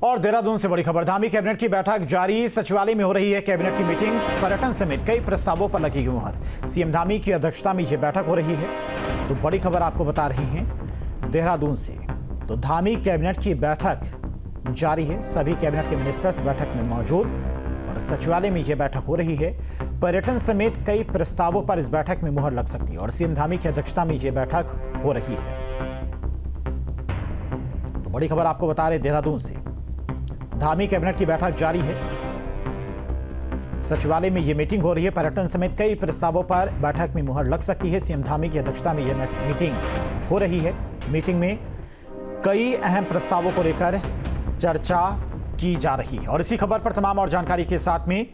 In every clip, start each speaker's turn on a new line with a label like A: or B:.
A: और देहरादून से बड़ी खबर। धामी कैबिनेट की बैठक जारी, सचिवालय में हो रही है कैबिनेट की मीटिंग। पर्यटन समेत कई प्रस्तावों पर लगेगी मुहर। सीएम धामी की अध्यक्षता में यह बैठक हो रही है। तो बड़ी खबर आपको बता रही हैं देहरादून से। तो धामी कैबिनेट की बैठक जारी है, सभी कैबिनेट के मिनिस्टर्स बैठक में मौजूद और सचिवालय में यह बैठक हो रही है। पर्यटन समेत कई प्रस्तावों पर इस बैठक में मुहर लग सकती है और सीएम धामी की अध्यक्षता में यह बैठक हो रही है। तो बड़ी खबर आपको बता रहे देहरादून से, धामी कैबिनेट की बैठक जारी है, सचिवालय में यह मीटिंग हो रही है। पर्यटन समेत कई प्रस्तावों पर बैठक में मुहर लग सकती है। सीएम धामी की अध्यक्षता में यह मीटिंग हो रही है। मीटिंग में कई अहम प्रस्तावों को लेकर चर्चा की जा रही है। और इसी खबर पर तमाम और जानकारी के साथ में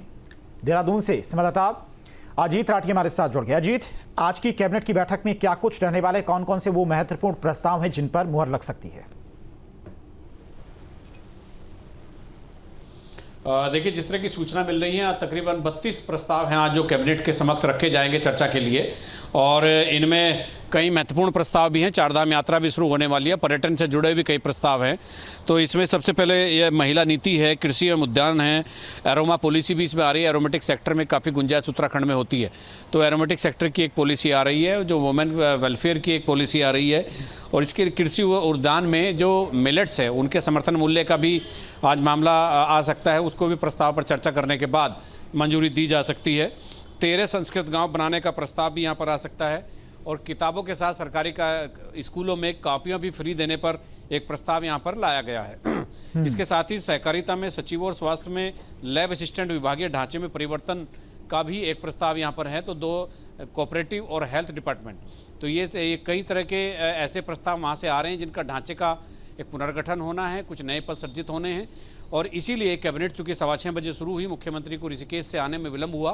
A: देहरादून से संवाददाता अजीत राठी हमारे साथ जुड़ गए। अजीत, आज की कैबिनेट की बैठक में क्या कुछ रहने वाले, कौन कौन से वो महत्वपूर्ण प्रस्ताव हैं जिन पर मुहर लग सकती है?
B: देखिए, जिस तरह की सूचना मिल रही है, तकरीबन 32 प्रस्ताव हैं आज जो कैबिनेट के समक्ष रखे जाएंगे चर्चा के लिए। और इनमें कई महत्वपूर्ण प्रस्ताव भी हैं। चारधाम यात्रा भी शुरू होने वाली है, पर्यटन से जुड़े भी कई प्रस्ताव हैं। तो इसमें सबसे पहले ये महिला नीति है, कृषि एवं उद्यान है, एरोमा पॉलिसी भी इसमें आ रही है। एरोमेटिक सेक्टर में काफ़ी गुंजाइश उत्तराखंड में होती है, तो एरोमेटिक सेक्टर की एक पॉलिसी आ रही है, जो वुमेन वेलफेयर की एक पॉलिसी आ रही है। और इसके कृषि उद्यान में जो मिलेट्स है उनके समर्थन मूल्य का भी आज मामला आ सकता है, उसको भी प्रस्ताव पर चर्चा करने के बाद मंजूरी दी जा सकती है। 13 संस्कृत गांव बनाने का प्रस्ताव भी यहां पर आ सकता है। और किताबों के साथ सरकारी स्कूलों में कॉपियां भी फ्री देने पर एक प्रस्ताव यहां पर लाया गया है। इसके साथ ही सहकारिता में सचिव और स्वास्थ्य में लैब असिस्टेंट विभागीय ढांचे में परिवर्तन का भी एक प्रस्ताव यहां पर है। तो 2 कोऑपरेटिव और हेल्थ डिपार्टमेंट, तो ये कई तरह के ऐसे प्रस्ताव वहाँ से आ रहे हैं जिनका ढांचे का एक पुनर्गठन होना है, कुछ नए पद सृजित होने हैं। और इसीलिए कैबिनेट चूंकि 6:15 बजे शुरू हुई, मुख्यमंत्री को ऋषिकेश से आने में विलंब हुआ।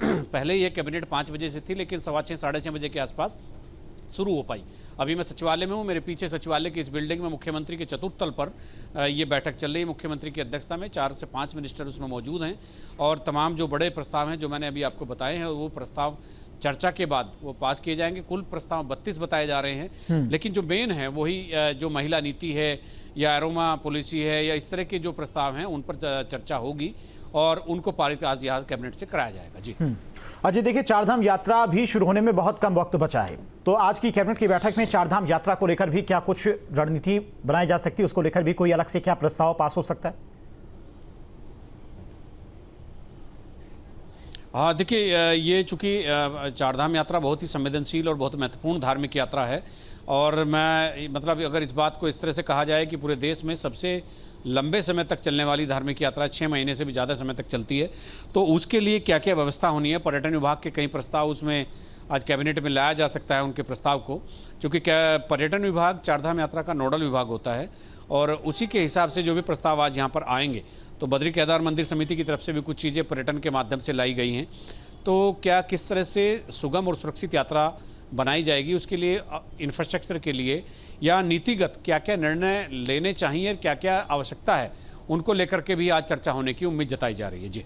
B: पहले ये कैबिनेट 5 बजे से थी, लेकिन 6:15 साढ़े 6 बजे के आसपास शुरू हो पाई। अभी मैं सचिवालय में हूँ, मेरे पीछे सचिवालय की इस बिल्डिंग में मुख्यमंत्री के चतुर्थ तल पर ये बैठक चल रही है। मुख्यमंत्री की अध्यक्षता में 4 से 5 मिनिस्टर उसमें मौजूद हैं और तमाम जो बड़े प्रस्ताव हैं जो मैंने अभी आपको बताए हैं, वो प्रस्ताव चर्चा के बाद वो पास किए जाएंगे। कुल प्रस्ताव 32 बताए जा रहे हैं, लेकिन जो मेन है वही जो महिला नीति है या एरोमा पॉलिसी है या इस तरह के जो प्रस्ताव हैं उन पर चर्चा होगी और उनको पारित आज यहाँ कैबिनेट से कराया जाएगा। जी
A: अजय, देखिए, चारधाम यात्रा भी शुरू होने में बहुत कम वक्त बचा है, तो आज की कैबिनेट की बैठक में चारधाम यात्रा को लेकर भी क्या कुछ रणनीति बनाई जा सकती है? उसको लेकर भी कोई अलग से क्या प्रस्ताव पास हो सकता है?
B: हाँ, देखिए, ये चूँकि चारधाम यात्रा बहुत ही संवेदनशील और बहुत महत्वपूर्ण धार्मिक यात्रा है। और मैं मतलब अगर इस बात को इस तरह से कहा जाए कि पूरे देश में सबसे लंबे समय तक चलने वाली धार्मिक यात्रा 6 महीने से भी ज़्यादा समय तक चलती है, तो उसके लिए क्या क्या व्यवस्था होनी है। पर्यटन विभाग के कई प्रस्ताव उसमें आज कैबिनेट में लाया जा सकता है उनके प्रस्ताव को, क्योंकि क्या पर्यटन विभाग चारधाम यात्रा का नोडल विभाग होता है और उसी के हिसाब से जो भी प्रस्ताव आज यहाँ पर आएंगे, तो बद्री केदार मंदिर समिति की तरफ से भी कुछ चीज़ें पर्यटन के माध्यम से लाई गई हैं। तो क्या किस तरह से सुगम और सुरक्षित यात्रा बनाई जाएगी, उसके लिए इंफ्रास्ट्रक्चर के लिए या नीतिगत क्या क्या निर्णय लेने चाहिए, क्या क्या आवश्यकता है, उनको लेकर के भी आज चर्चा होने की उम्मीद जताई जा रही है। जी।